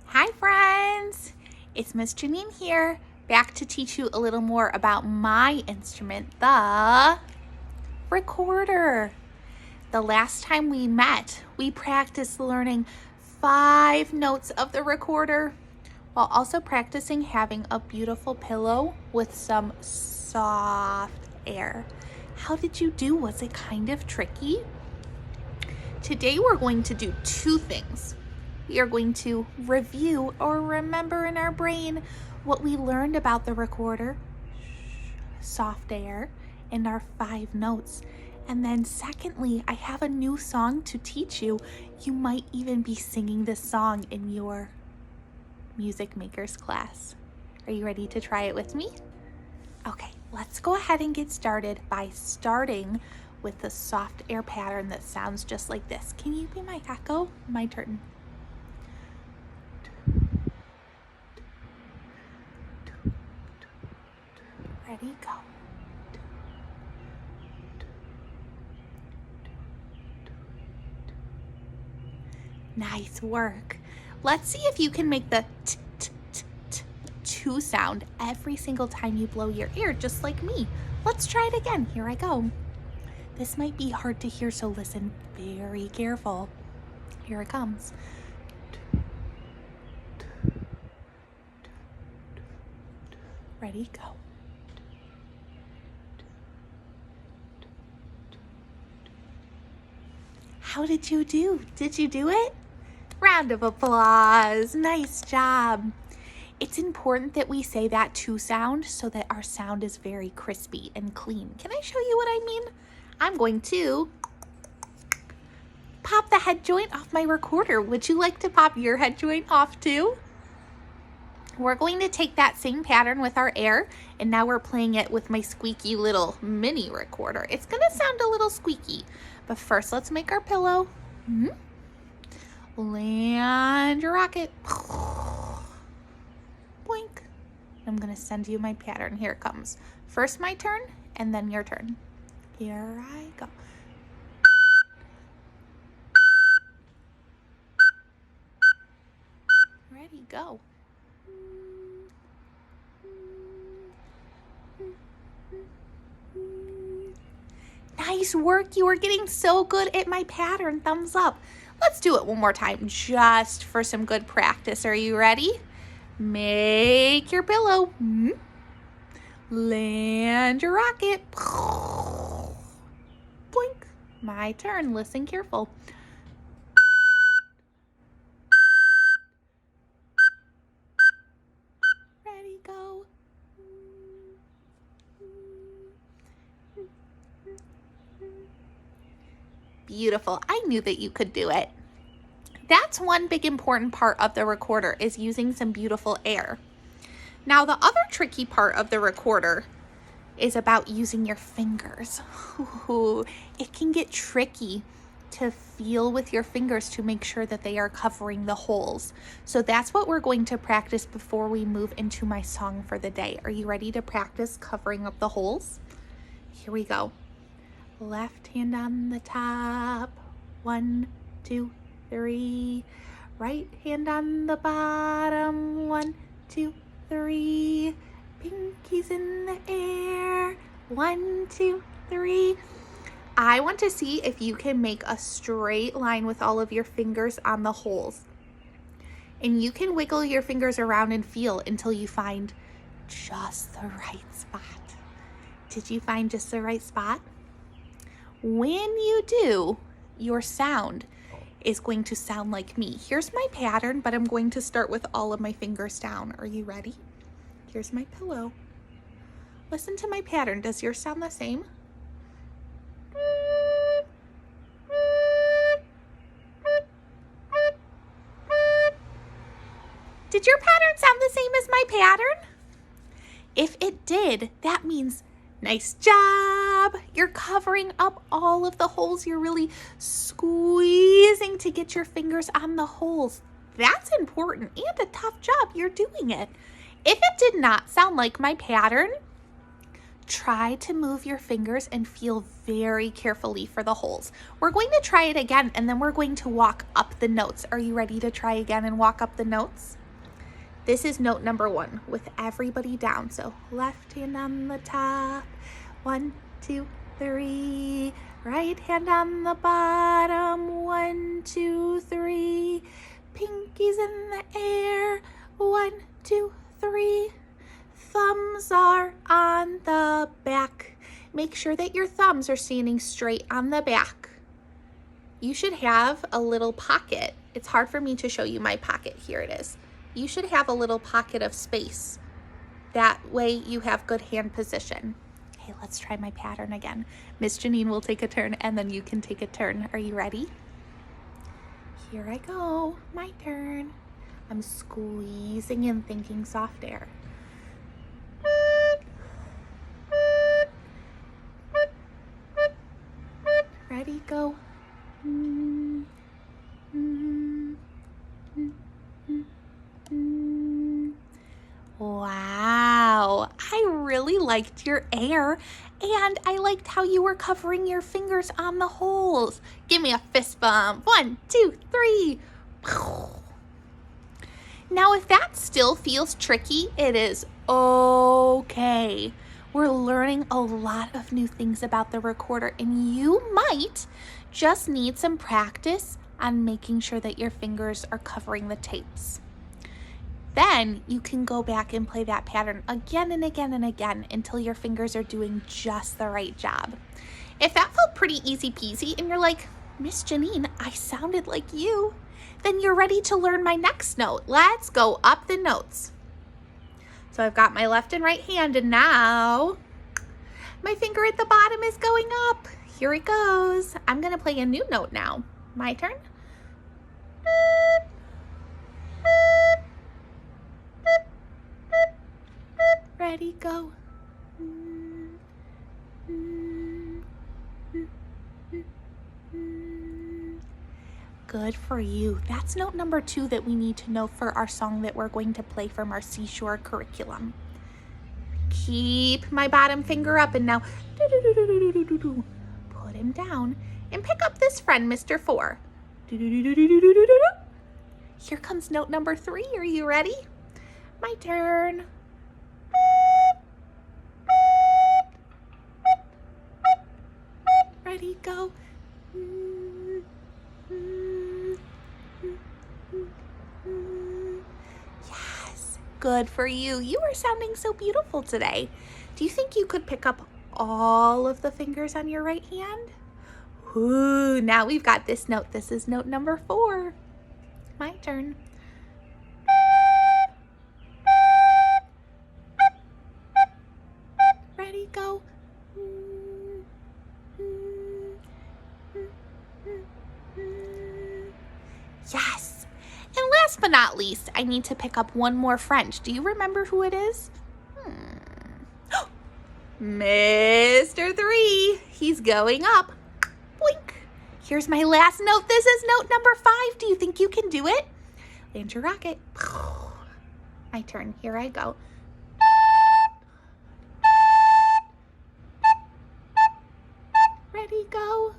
Hi friends, it's Miss Janine here, back to teach you a little more about my instrument, the recorder. The last time we met, we practiced learning 5 notes of the recorder while also practicing having a beautiful pillow with some soft air. How did you do? Was it kind of tricky? Today we're going to do 2 things. We are going to review or remember in our brain what we learned about the recorder, soft air, and our 5 notes. And then secondly, I have a new song to teach you. You might even be singing this song in your music makers class. Are you ready to try it with me? Okay, let's go ahead and get started by starting with the soft air pattern that sounds just like this. Can you be my echo? My turn. Ready, go. Nice work. Let's see if you can make the t, t, t, t, 2 sound every single time you blow your ear, just like me. Let's try it again. Here I go. This might be hard to hear, so listen very careful. Here it comes. Ready, go. How did you do? Did you do it? Round of applause. Nice job. It's important that we say that 2 sound so that our sound is very crispy and clean. Can I show you what I mean? I'm going to pop the head joint off my recorder. Would you like to pop your head joint off too? We're going to take that same pattern with our air, and now we're playing it with my squeaky little mini recorder. It's gonna sound a little squeaky, but first let's make our pillow. Land your rocket. Boink. I'm gonna send you my pattern. Here it comes. First my turn, and then your turn. Here I go. Ready, go. Nice work. You are getting so good at my pattern. Thumbs up. Let's do it one more time just for some good practice. Are you ready? Make your pillow. Land your rocket. Boink. My turn. Listen careful. Ready, go. Beautiful. I knew that you could do it. That's one big important part of the recorder, is using some beautiful air. Now the other tricky part of the recorder is about using your fingers. Ooh, it can get tricky to feel with your fingers to make sure that they are covering the holes. So that's what we're going to practice before we move into my song for the day. Are you ready to practice covering up the holes? Here we go. Left hand on the top, 1, 2, 3. Right hand on the bottom, 1, 2, 3. Pinkies in the air, 1, 2, 3. I want to see if you can make a straight line with all of your fingers on the holes. And you can wiggle your fingers around and feel until you find just the right spot. Did you find just the right spot? When you do, your sound is going to sound like me. Here's my pattern, but I'm going to start with all of my fingers down. Are you ready? Here's my pillow. Listen to my pattern. Does yours sound the same? Did your pattern sound the same as my pattern? If it did, that means nice job. You're covering up all of the holes. You're really squeezing to get your fingers on the holes. That's important and a tough job. You're doing it. If it did not sound like my pattern, try to move your fingers and feel very carefully for the holes. We're going to try it again, and then we're going to walk up the notes. Are you ready to try again and walk up the notes? This is note number 1 with everybody down. So left hand on the top, 1, 2, 3. Right hand on the bottom, 1, 2, 3. Pinkies in the air, 1, 2, 3. Thumbs are on the back. Make sure that your thumbs are standing straight on the back. You should have a little pocket. It's hard for me to show you my pocket. Here it is. You should have a little pocket of space. That way you have good hand position. Okay, let's try my pattern again. Miss Janine will take a turn, and then you can take a turn. Are you ready? Here I go. My turn. I'm squeezing in, thinking soft air. Ready, go. Wow, I really liked your air, and I liked how you were covering your fingers on the holes. Give me a fist bump. 1, 2, 3. Now, if that still feels tricky, it is okay. We're learning a lot of new things about the recorder, and you might just need some practice on making sure that your fingers are covering the tapes. Then you can go back and play that pattern again and again and again until your fingers are doing just the right job. If that felt pretty easy peasy and you're like, Miss Janine, I sounded like you, then you're ready to learn my next note. Let's go up the notes. So I've got my left and right hand, and now my finger at the bottom is going up. Here it goes. I'm gonna play a new note now. My turn. Ready, go. Good for you. That's note number 2 that we need to know for our song that we're going to play from our Seashore curriculum. Keep my bottom finger up, and now put him down and pick up this friend, Mr. 4. Here comes note number 3. Are you ready? My turn. Ready, go. Yes, good for you. You are sounding so beautiful today. Do you think you could pick up all of the fingers on your right hand? Ooh, now we've got this note. This is note number 4. My turn. Ready, go. Yes. And last but not least, I need to pick up one more friend. Do you remember who it is? Mr. 3. He's going up. Boink. Here's my last note. This is note number 5. Do you think you can do it? Land your rocket. My turn. Here I go. Ready, go.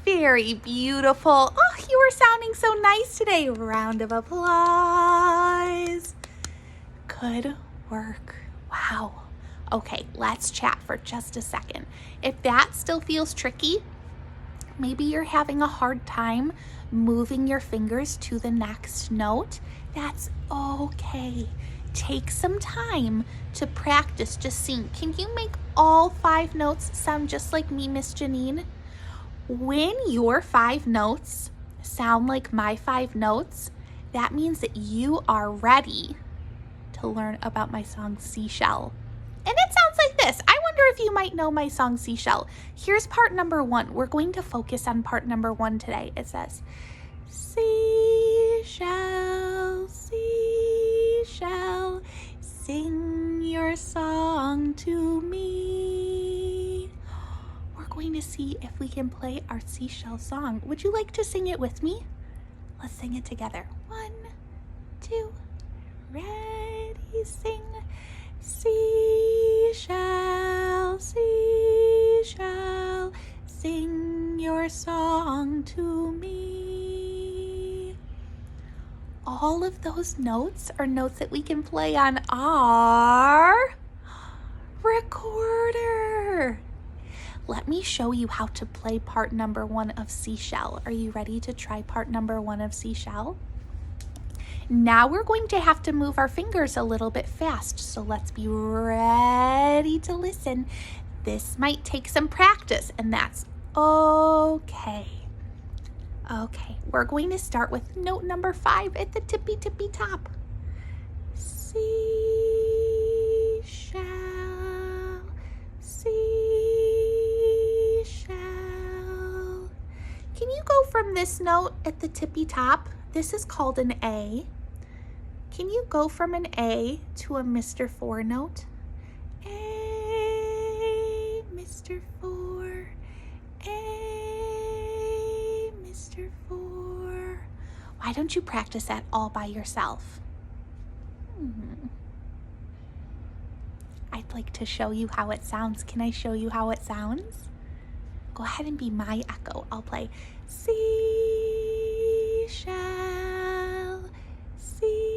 Very beautiful. Oh, you are sounding so nice today. Round of applause. Good work. Wow. Okay, let's chat for just a second. If that still feels tricky, maybe you're having a hard time moving your fingers to the next note. That's okay. Take some time to practice just sing. Can you make all 5 notes sound just like me, Miss Janine? When your 5 notes sound like my 5 notes, that means that you are ready to learn about my song Seashell. And it sounds like this. I wonder if you might know my song Seashell. Here's part number 1. We're going to focus on part number 1 today. It says, Seashell, seashell, sing your song to me. We're going to see if we can play our Seashell song. Would you like to sing it with me? Let's sing it together. 1, two, ready, sing. Seashell, seashell, sing your song to me. All of those notes are notes that we can play on our recorder. Let me show you how to play part number 1 of Seashell. Are you ready to try part number 1 of Seashell? Now we're going to have to move our fingers a little bit fast, so let's be ready to listen. This might take some practice, and that's okay. Okay, we're going to start with note number 5 at the tippy top. Seashell, seashell. Can you go from this note at the tippy top? This is called an A. Can you go from an A to a Mr. 4 note? A, Mr. 4, A, Mr. 4. Why don't you practice that all by yourself? I'd like to show you how it sounds. Can I show you how it sounds? Go ahead and be my echo. I'll play seashell, seashell.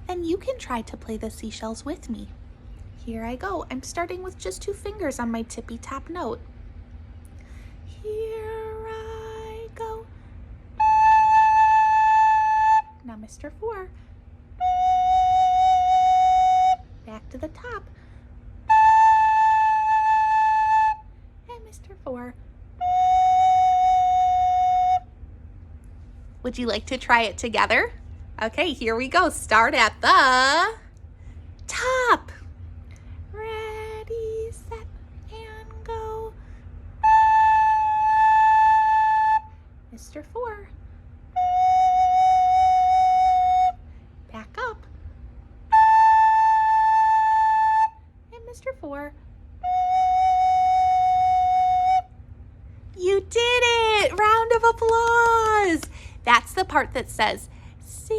Then you can try to play the seashells with me. Here I go. I'm starting with just 2 fingers on my tippy top note. Here I go. Now Mr. 4. Back to the top. And Mr. 4. Would you like to try it together? Okay, here we go. Start at the top. Ready, set, and go. Mr. 4. Back up. And Mr. 4. You did it! Round of applause! That's the part that says, seashell,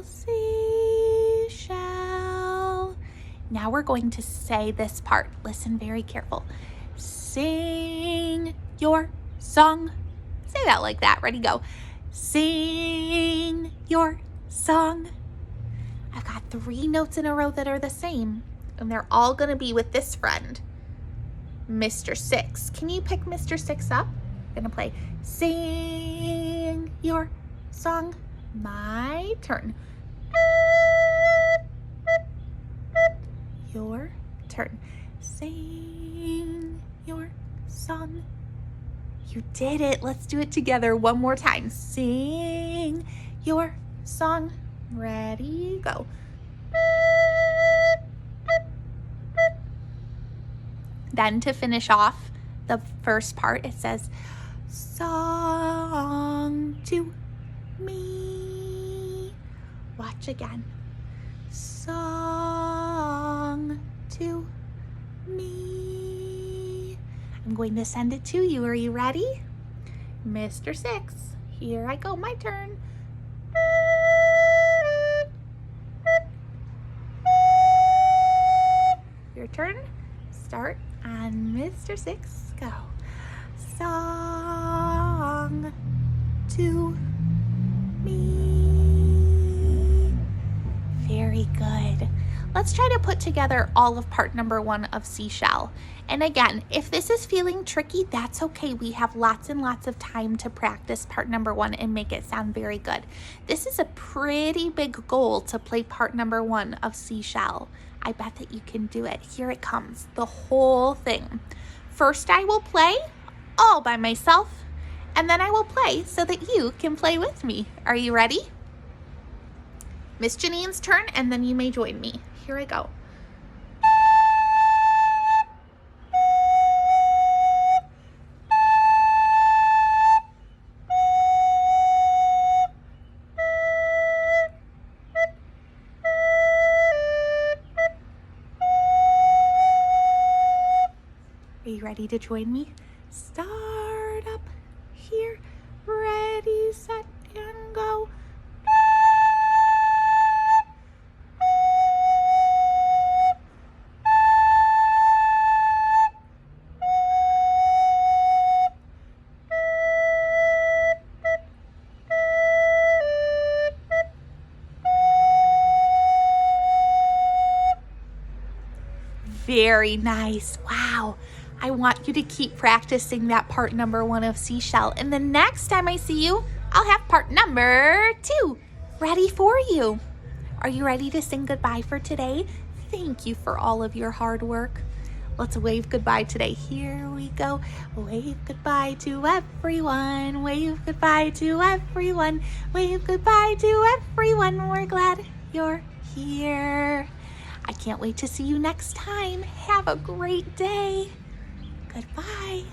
seashell. Now we're going to say this part. Listen very careful. Sing your song. Say that like that. Ready, go. Sing your song. I've got 3 notes in a row that are the same, and they're all going to be with this friend, Mr. 6. Can you pick Mr. 6 up? I'm going to play sing your song. My turn. Your turn. Sing your song. You did it. Let's do it together one more time. Sing your song. Ready, go. Then to finish off the first part, it says, song to me. Watch again. Song to me. I'm going to send it to you. Are you ready? Mr. 6, here I go. My turn. Your turn. Start on Mr. 6. Go. Song to me. Very good. Let's try to put together all of part number 1 of Seashell. And again, if this is feeling tricky, that's okay. We have lots and lots of time to practice part number 1 and make it sound very good. This is a pretty big goal to play part number 1 of Seashell. I bet that you can do it. Here it comes, the whole thing. First, I will play all by myself, and then I will play so that you can play with me. Are you ready? Miss Janine's turn, and then you may join me. Here I go. Are you ready to join me? Start up here. set, and go. Very nice. Wow. I want you to keep practicing that part number 1 of Seashell. And the next time I see you, I'll have part number 2 ready for you. Are you ready to sing goodbye for today? Thank you for all of your hard work. Let's wave goodbye today. Here we go. Wave goodbye to everyone. Wave goodbye to everyone. Wave goodbye to everyone. We're glad you're here. I can't wait to see you next time. Have a great day. Goodbye.